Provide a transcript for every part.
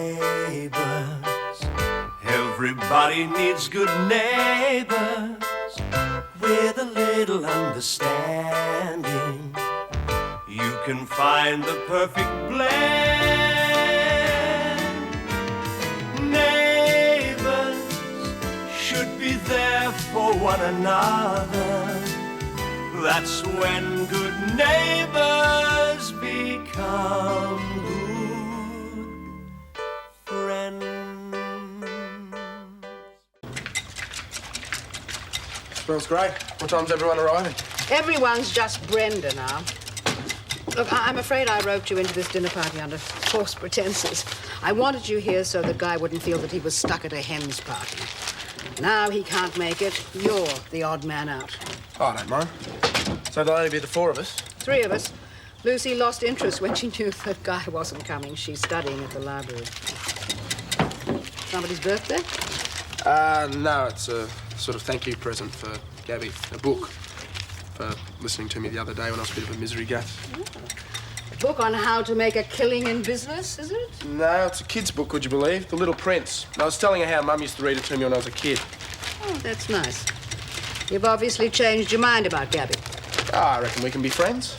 Neighbours, everybody needs good neighbours with a little understanding. You can find the perfect blend. Neighbours should be there for one another. That's when good neighbours become good friends. Smells great. What time's everyone arriving? Everyone's just Brenda now. Look, I'm afraid I roped you into this dinner party under false pretenses. I wanted you here so that Guy wouldn't feel that he was stuck at a hen's party. Now he can't make it. You're the odd man out. Oh, I don't mind. So there'll only be the four of us? Three of us. Lucy lost interest when she knew that Guy wasn't coming. She's studying at the library. Somebody's birthday? No, it's a sort of thank you present for Gaby. A book for listening to me the other day when I was a bit of a misery gas. Oh. A book on how to make a killing in business, is it? No, it's a kid's book, would you believe? The Little Prince. I was telling her how Mum used to read it to me when I was a kid. Oh, that's nice. You've obviously changed your mind about Gaby. I reckon we can be friends.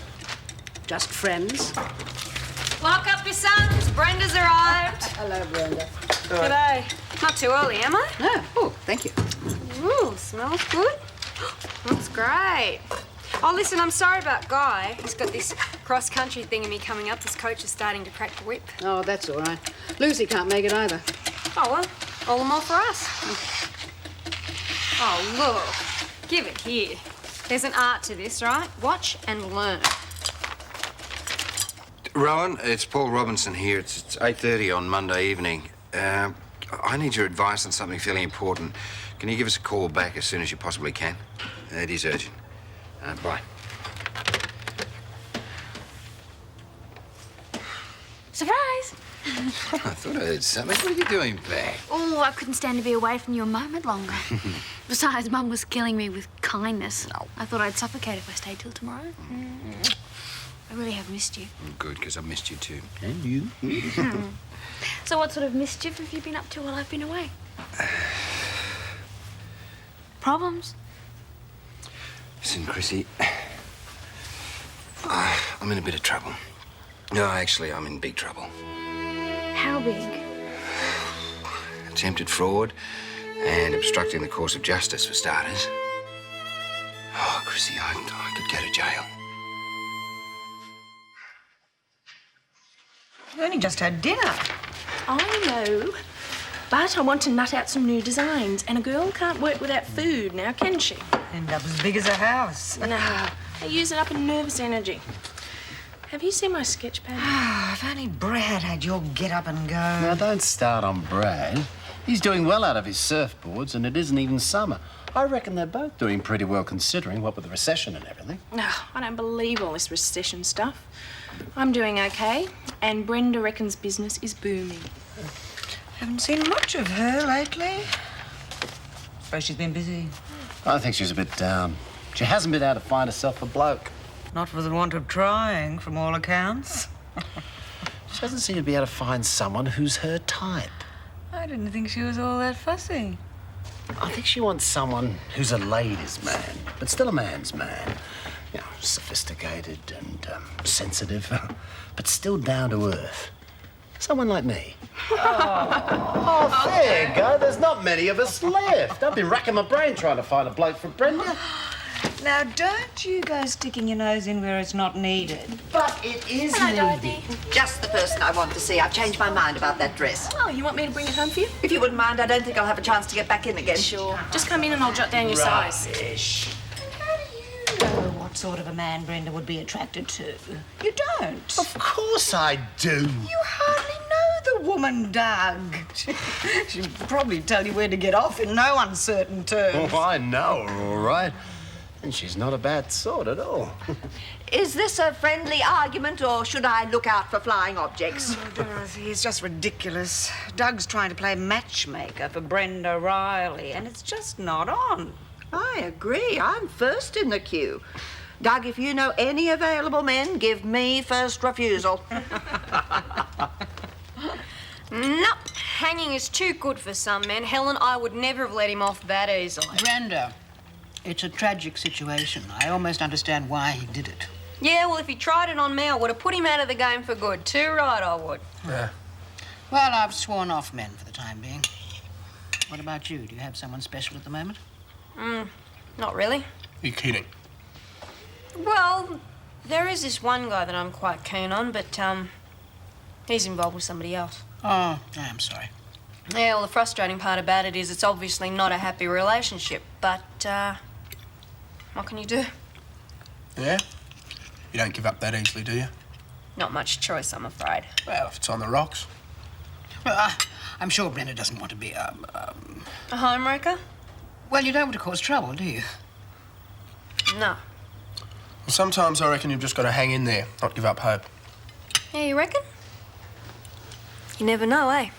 Just friends? Lock up your sons. Brenda's arrived. Hello, Brenda. G'day. Not too early, am I? No. Oh, thank you. Ooh, smells good. Looks great. Oh, listen, I'm sorry about Guy. He's got this cross-country thing of me coming up. His coach is starting to crack the whip. Oh, that's all right. Lucy can't make it either. Oh, well, all the more for us. Oh, look. Give it here. There's an art to this, right? Watch and learn. Rowan, it's Paul Robinson here. It's 8:30 on Monday evening. I need your advice on something fairly important. Can you give us a call back as soon as you possibly can? It is urgent. Bye. Surprise! I thought I heard something. What are you doing back? Oh, I couldn't stand to be away from you a moment longer. Besides, Mum was killing me with kindness. No. I thought I'd suffocate if I stayed till tomorrow. I really have missed you. Good, because I've missed you too. And you. So what sort of mischief have you been up to while I've been away? Problems? Listen, Chrissy, I'm in a bit of trouble. No, actually, I'm in big trouble. How big? Attempted fraud and obstructing the course of justice, for starters. Oh, Chrissy, I could go to jail. You only just had dinner. I know, but I want to nut out some new designs, and a girl can't work without food now, can she? End up as big as a house. No, I use it up in nervous energy. Have you seen my sketch pad? If only Brad had your get up and go. Now, don't start on Brad. He's doing well out of his surfboards, and it isn't even summer. I reckon they're both doing pretty well considering, what with the recession and everything. No, I don't believe all this recession stuff. I'm doing okay, and Brenda reckons business is booming. Haven't seen much of her lately. Suppose she's been busy. I think she's a bit down. She hasn't been able to find herself a bloke. Not for the want of trying, from all accounts. She doesn't seem to be able to find someone who's her type. I didn't think she was all that fussy. I think she wants someone who's a ladies' man, but still a man's man. You know, sophisticated and sensitive, but still down to earth. Someone like me. Oh, there you go. There's not many of us left. I've been racking my brain trying to find a bloke for Brenda. Now, don't you go sticking your nose in where it's not needed. But it is Dorothy. Just the person I want to see. I've changed my mind about that dress. Oh, you want me to bring it home for you? If you wouldn't mind, I don't think I'll have a chance to get back in again. Sure. Just come in and I'll jot down your size. How do you know what sort of a man Brenda would be attracted to? You don't. Of course I do. You hardly know the woman, Doug. She'll probably tell you where to get off in no uncertain terms. Oh, I know her, all right. And she's not a bad sort at all. Is this a friendly argument, or should I look out for flying objects? Oh, Dorothy, it's just ridiculous. Doug's trying to play matchmaker for Brenda Riley, and it's just not on. I agree. I'm first in the queue. Doug, if you know any available men, give me first refusal. Nope. hanging is too good for some men. Helen, I would never have let him off that easily. Brenda, it's a tragic situation. I almost understand why he did it. Yeah, well, if he tried it on me, I would have put him out of the game for good. Too right, I would. Yeah. Well, I've sworn off men for the time being. What about you? Do you have someone special at the moment? Not really. Are you kidding? Well, there is this one guy that I'm quite keen on, but, he's involved with somebody else. Oh, I'm sorry. Yeah, well, the frustrating part about it is it's obviously not a happy relationship, but, what can you do? Yeah? You don't give up that easily, do you? Not much choice, I'm afraid. Well, if it's on the rocks. Well, I'm sure Brenda doesn't want to be, A homewrecker? Well, you don't want to cause trouble, do you? No. Well, sometimes I reckon you've just got to hang in there, not give up hope. Yeah, you reckon? You never know, eh?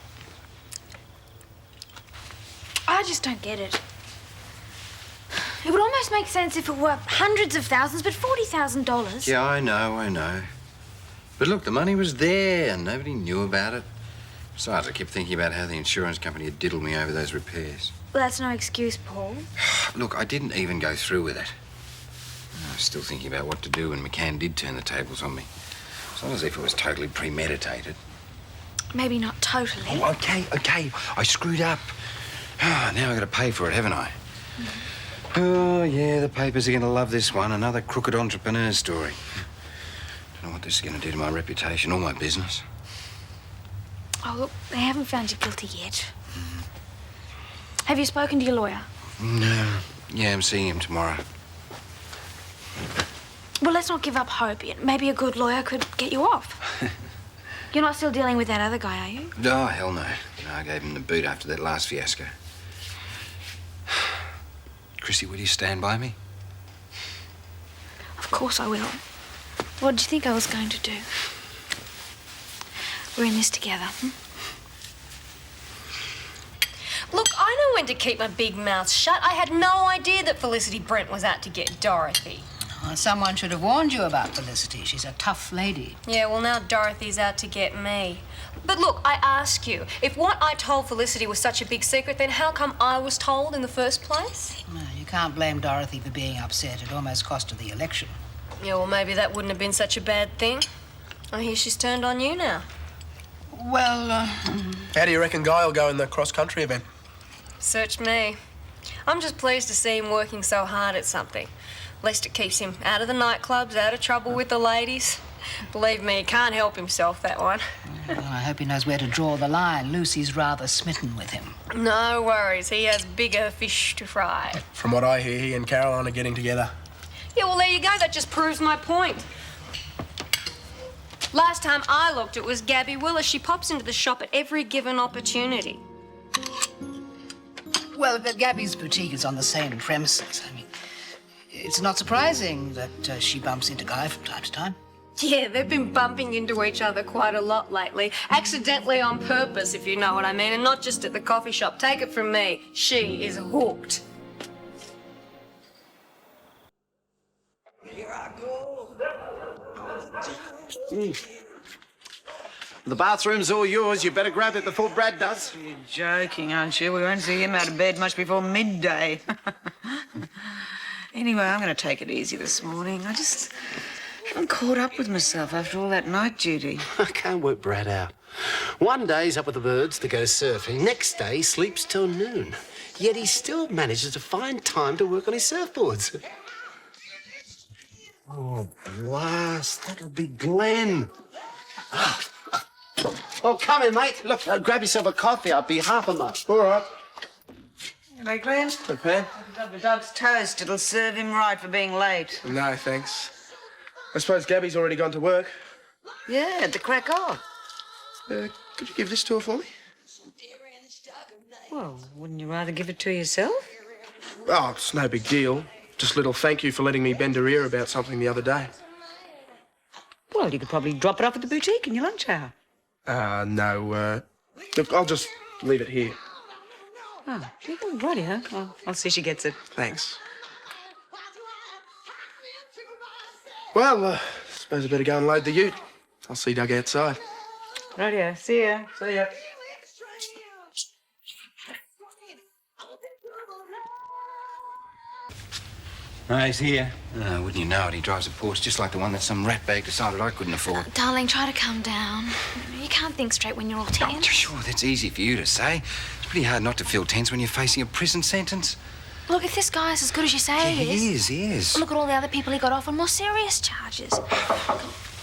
I just don't get it. It would almost make sense if it were hundreds of thousands, but $40,000. Yeah, I know. But look, the money was there and nobody knew about it. Besides, I kept thinking about how the insurance company had diddled me over those repairs. Well, that's no excuse, Paul. Look, I didn't even go through with it. I was still thinking about what to do when McCann did turn the tables on me. It's not as if it was totally premeditated. Maybe not totally. Oh, okay. I screwed up. Now I've got to pay for it, haven't I? Oh, yeah, the papers are going to love this one. Another crooked entrepreneur story. Don't know what this is going to do to my reputation or my business. Oh, look, they haven't found you guilty yet. Have you spoken to your lawyer? No. Yeah, I'm seeing him tomorrow. Well, let's not give up hope. Maybe a good lawyer could get you off. You're not still dealing with that other guy, are you? Oh, hell no. I gave him the boot after that last fiasco. Chrissy, will you stand by me? Of course I will. What did you think I was going to do? We're in this together. Look, I know when to keep my big mouth shut. I had no idea that Felicity Brent was out to get Dorothy. Well, someone should have warned you about Felicity. She's a tough lady. Yeah, well, now Dorothy's out to get me. But look, I ask you, if what I told Felicity was such a big secret, then how come I was told in the first place? No, you can't blame Dorothy for being upset. It almost cost her the election. Yeah, well, maybe that wouldn't have been such a bad thing. I hear she's turned on you now. Well, How do you reckon Guy will go in the cross-country event? Search me. I'm just pleased to see him working so hard at something. Lest it keeps him out of the nightclubs, out of trouble with the ladies. Believe me, he can't help himself, that one. well, I hope he knows where to draw the line. Lucy's rather smitten with him. No worries, he has bigger fish to fry. From what I hear, he and Caroline are getting together. Yeah, well, there you go. That just proves my point. Last time I looked, it was Gaby Willis. She pops into the shop at every given opportunity. Well, but Gabby's boutique is on the same premises. I mean, it's not surprising that she bumps into Guy from time to time. Yeah, they've been bumping into each other quite a lot lately. Accidentally on purpose, if you know what I mean, and not just at the coffee shop. Take it from me, she is hooked. The bathroom's all yours. You better grab it before Brad does. You're joking, aren't you? We won't see him out of bed much before midday. Anyway, I'm going to take it easy this morning. I just haven't caught up with myself after all that night duty. I can't work Brad out. One day he's up with the birds to go surfing. Next day he sleeps till noon. Yet he still manages to find time to work on his surfboards. Oh, blast. That'll be Glen. Oh, come in, mate. Look, grab yourself a coffee. I'll be half a month. All right. Hello, Glen. Hey, Pam. Doug's toast. It'll serve him right for being late. No, thanks. I suppose Gabby's already gone to work. Yeah, to crack on. Could you give this to her for me? Well, wouldn't you rather give it to yourself? Oh, it's no big deal. Just a little thank you for letting me bend her ear about something the other day. Well, you could probably drop it off at the boutique in your lunch hour. No, look, I'll just leave it here. Oh, righty, huh? Well, I'll see she gets it. Thanks. Well, suppose I better go and load the ute. I'll see Doug outside. Rightio, see ya. See ya. Oh, he's here. Oh, wouldn't you know it? He drives a Porsche just like the one that some ratbag decided I couldn't afford. Darling, try to calm down. You can't think straight when you're all tense. Oh, sure, that's easy for you to say. It's pretty hard not to feel tense when you're facing a prison sentence. Look, if this guy's as good as you say He is. Look at all the other people he got off on more serious charges.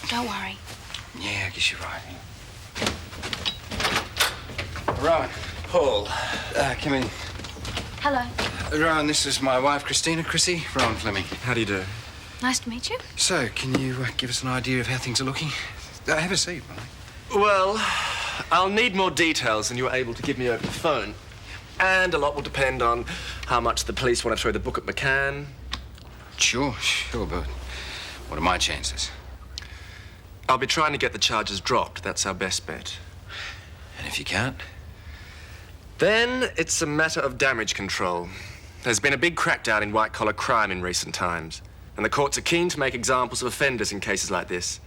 Don't worry. Yeah, I guess you're right. Rowan, Paul, come in. Hello. Rowan, this is my wife, Christina. Chrissy, Rowan Fleming. How do you do? Nice to meet you. So, can you give us an idea of how things are looking? Have a seat, Molly. Well, I'll need more details than you were able to give me over the phone. And a lot will depend on how much the police want to throw the book at McCann. Sure, but what are my chances? I'll be trying to get the charges dropped. That's our best bet. And if you can't? Then it's a matter of damage control. There's been a big crackdown in white-collar crime in recent times, and the courts are keen to make examples of offenders in cases like this.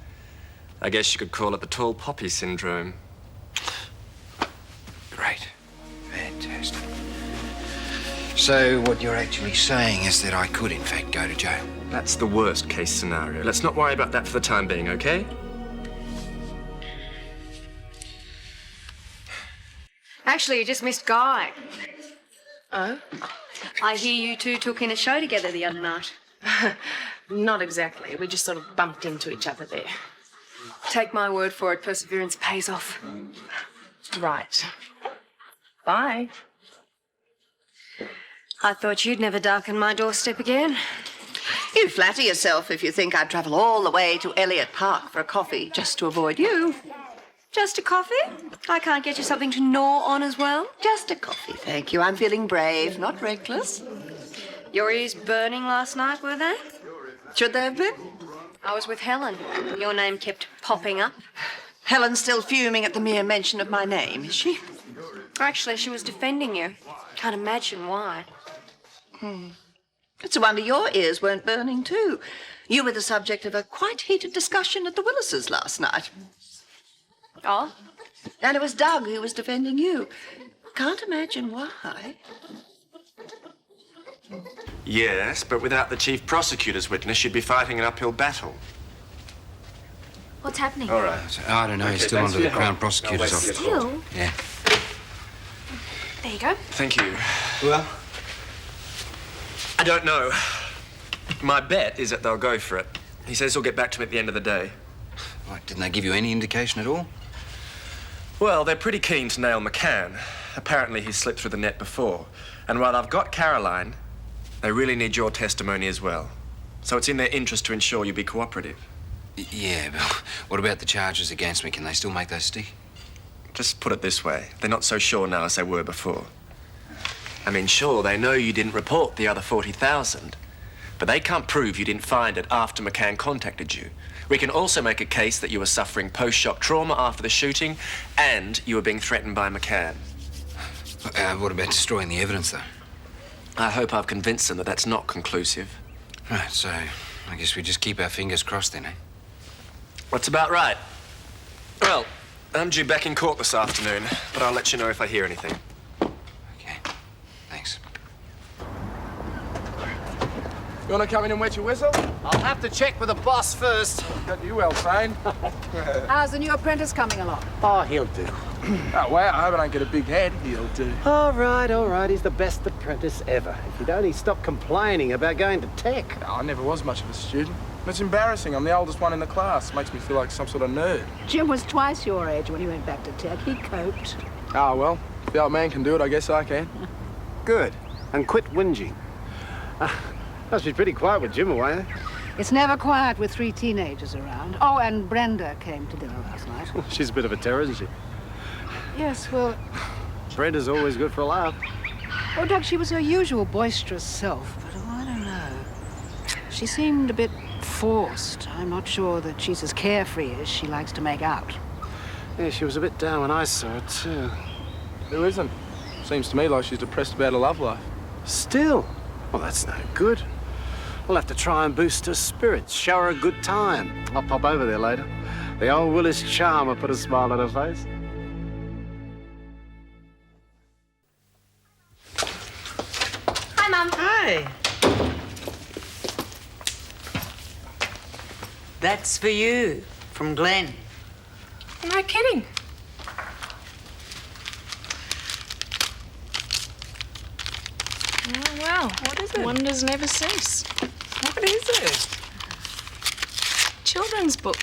I guess you could call it the tall poppy syndrome. Great. Fantastic. So what you're actually saying is that I could, in fact, go to jail? That's the worst-case scenario. Let's not worry about that for the time being, okay? Actually, you just missed Guy. Oh? I hear you two took in a show together the other night. Not exactly. We just sort of bumped into each other there. Take my word for it, perseverance pays off. Right. Bye. I thought you'd never darken my doorstep again. You flatter yourself if you think I'd travel all the way to Elliott Park for a coffee just to avoid you. Just a coffee? I can't get you something to gnaw on as well? Just a coffee, thank you. I'm feeling brave, not reckless. Your ears burning last night, were they? Should they have been? I was with Helen. Your name kept popping up. Helen's still fuming at the mere mention of my name, is she? Actually, she was defending you. Can't imagine why. It's a wonder your ears weren't burning too. You were the subject of a quite heated discussion at the Willises last night. Oh? And it was Doug who was defending you. Can't imagine why. Yes, but without the chief prosecutor's witness, you'd be fighting an uphill battle. What's happening? All right. I don't know. He's still under the Crown Prosecutor's office. Still? Yeah. There you go. Thank you. Well? I don't know. My bet is that they'll go for it. He says he'll get back to me at the end of the day. What, didn't they give you any indication at all? Well, they're pretty keen to nail McCann. Apparently he's slipped through the net before. And while I've got Caroline, they really need your testimony as well. So it's in their interest to ensure you be cooperative. Yeah, but what about the charges against me? Can they still make those stick? Just put it this way. They're not so sure now as they were before. I mean, sure, they know you didn't report the other 40,000, but they can't prove you didn't find it after McCann contacted you. We can also make a case that you were suffering post-shock trauma after the shooting and you were being threatened by McCann. What about destroying the evidence, though? I hope I've convinced them that that's not conclusive. Right, so I guess we just keep our fingers crossed then, eh? That's about right. Well, I'm due back in court this afternoon, but I'll let you know if I hear anything. Okay, thanks. You want to come in and wet your whistle? I'll have to check with the boss first. Got you well trained. How's the new apprentice coming along? Oh, he'll do. Oh, wow, I hope I don't get a big head. He'll do. All right. He's the best apprentice ever. If he'd only stop complaining about going to tech. Oh, I never was much of a student. It's embarrassing. I'm the oldest one in the class. Makes me feel like some sort of nerd. Jim was twice your age when he went back to tech. He coped. Oh, well, if the old man can do it, I guess I can. Good. And quit whinging. Must be pretty quiet with Jim away, eh? It's never quiet with 3 teenagers around. Oh, and Brenda came to dinner last night. She's a bit of a terror, isn't she? Yes, well... Brenda's always good for a laugh. Oh, Doug, she was her usual boisterous self, but I don't know. She seemed a bit forced. I'm not sure that she's as carefree as she likes to make out. Yeah, she was a bit down when I saw her, too. Who isn't? Seems to me like she's depressed about her love life. Still? Well, that's no good. We'll have to try and boost her spirits, show her a good time. I'll pop over there later. The old Willis charm will put a smile on her face. Mum. Hi. That's for you, from Glen. No kidding. Oh, well. What is it? Wonders never cease. What is it? Children's book.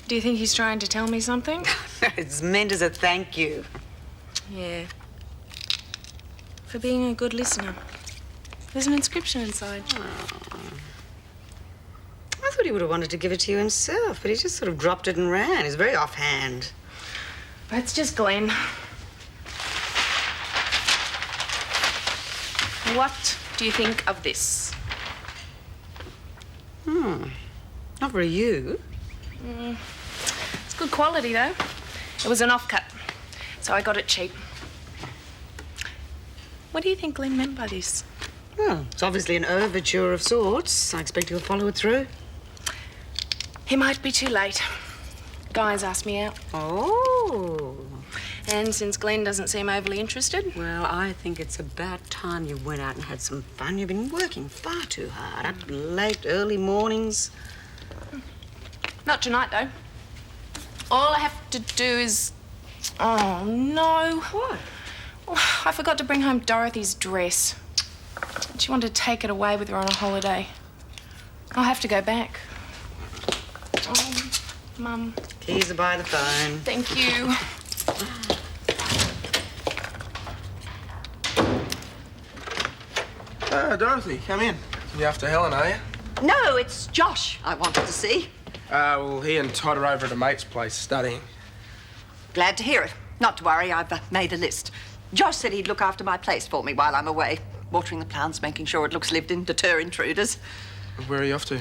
Do you think he's trying to tell me something? It's meant as a thank you. Yeah. For being a good listener. There's an inscription inside. I thought he would have wanted to give it to you himself, but he just sort of dropped it and ran. He's very offhand. That's just Glen. What do you think of this? Not for you. It's good quality, though. It was an offcut, so I got it cheap. What do you think Glen meant by this? Well, it's obviously an overture of sorts. I expect he'll follow it through. He might be too late. Guys asked me out. Oh. And since Glen doesn't seem overly interested... Well, I think it's about time you went out and had some fun. You've been working far too hard. Up late, early mornings. Not tonight, though. All I have to do is... Oh, no. What? I forgot to bring home Dorothy's dress. She wanted to take it away with her on a holiday. I'll have to go back. Oh, Mum. Keys are by the phone. Thank you. Dorothy, come in. You after Helen, are you? No, it's Josh I wanted to see. Well, he and Todd are over at a mate's place studying. Glad to hear it. Not to worry, I've made a list. Josh said he'd look after my place for me while I'm away. Watering the plants, making sure it looks lived in, deter intruders. Where are you off to?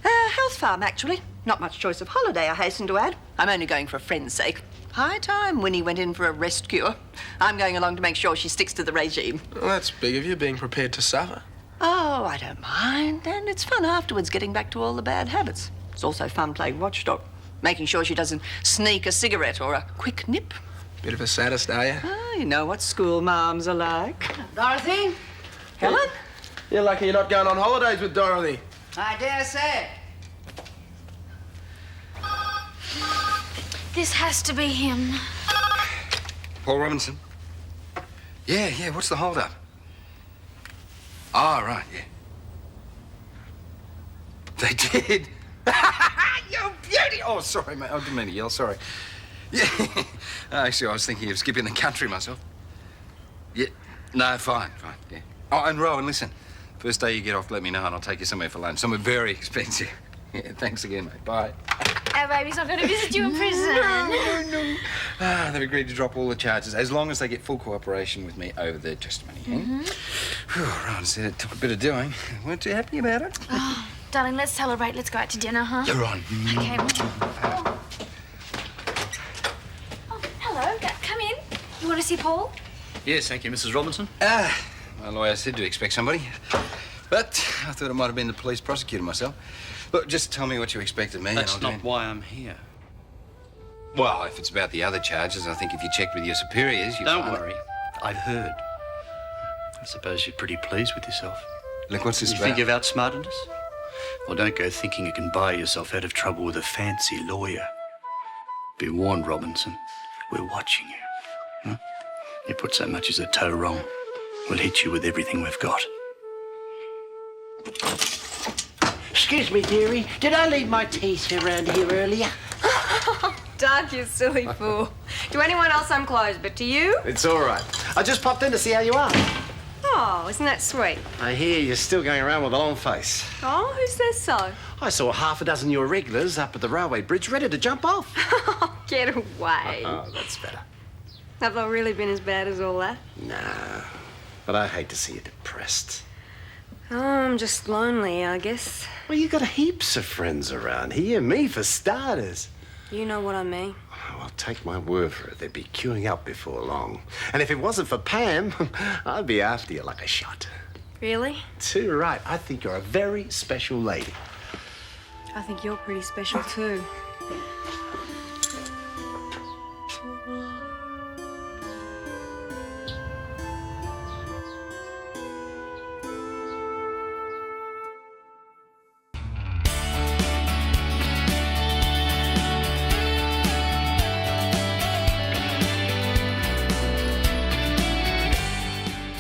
Health farm, actually. Not much choice of holiday, I hasten to add. I'm only going for a friend's sake. High time Winnie went in for a rest cure. I'm going along to make sure she sticks to the regime. Well, that's big of you, being prepared to suffer. Oh, I don't mind. And it's fun afterwards getting back to all the bad habits. It's also fun playing watchdog, making sure she doesn't sneak a cigarette or a quick nip. Bit of a sadist, are you? Oh, you know what school moms are like. Dorothy? Helen? You're lucky you're not going on holidays with Dorothy. I dare say. This has to be him. Paul Robinson? Yeah, what's the hold-up? Oh, right, yeah. They did? You beauty! Oh, sorry, mate. I didn't mean to yell, sorry. Yeah. Actually, I was thinking of skipping the country myself. Yeah. No, fine, yeah. Oh, and Rowan, listen. First day you get off, let me know and I'll take you somewhere for lunch. Somewhere very expensive. Yeah, thanks again, mate. Bye. Our baby's not going to visit you in prison. No. They've agreed to drop all the charges as long as they get full cooperation with me over their testimony, Rowan said it took a bit of doing. Weren't too happy about it. Oh, darling, let's celebrate. Let's go out to dinner, huh? You're on. Okay. Oh, hello. Come in. You want to see Paul? Yes, thank you, Mrs. Robinson. My lawyer said to expect somebody, but I thought it might have been the police prosecutor myself. Look, just tell me what you expect of me. That's not why I'm here. Well, if it's about the other charges, I think if you checked with your superiors, you Don't worry. I've heard. I suppose you're pretty pleased with yourself. Look, what's this You about? think you've outsmarted us? Well, don't go thinking you can buy yourself out of trouble with a fancy lawyer. Be warned, Robinson. We're watching you. Huh? You put so much as a toe wrong, we'll hit you with everything we've got. Excuse me, dearie. Did I leave my teeth around here earlier? Doug, you silly fool. To anyone else, I'm closed, but to you? It's all right. I just popped in to see how you are. Oh, isn't that sweet? I hear you're still going around with a long face. Oh, who says so? I saw half a dozen of your regulars up at the railway bridge ready to jump off. Get away. Oh, that's better. Have I really been as bad as all that? Nah, but I hate to see you depressed. Oh, I'm just lonely, I guess. Well, you got heaps of friends around here. Me, for starters. You know what I mean. Well, take my word for it. They'd be queuing up before long. And if it wasn't for Pam, I'd be after you like a shot. Really? Too right. I think you're a very special lady. I think you're pretty special, too.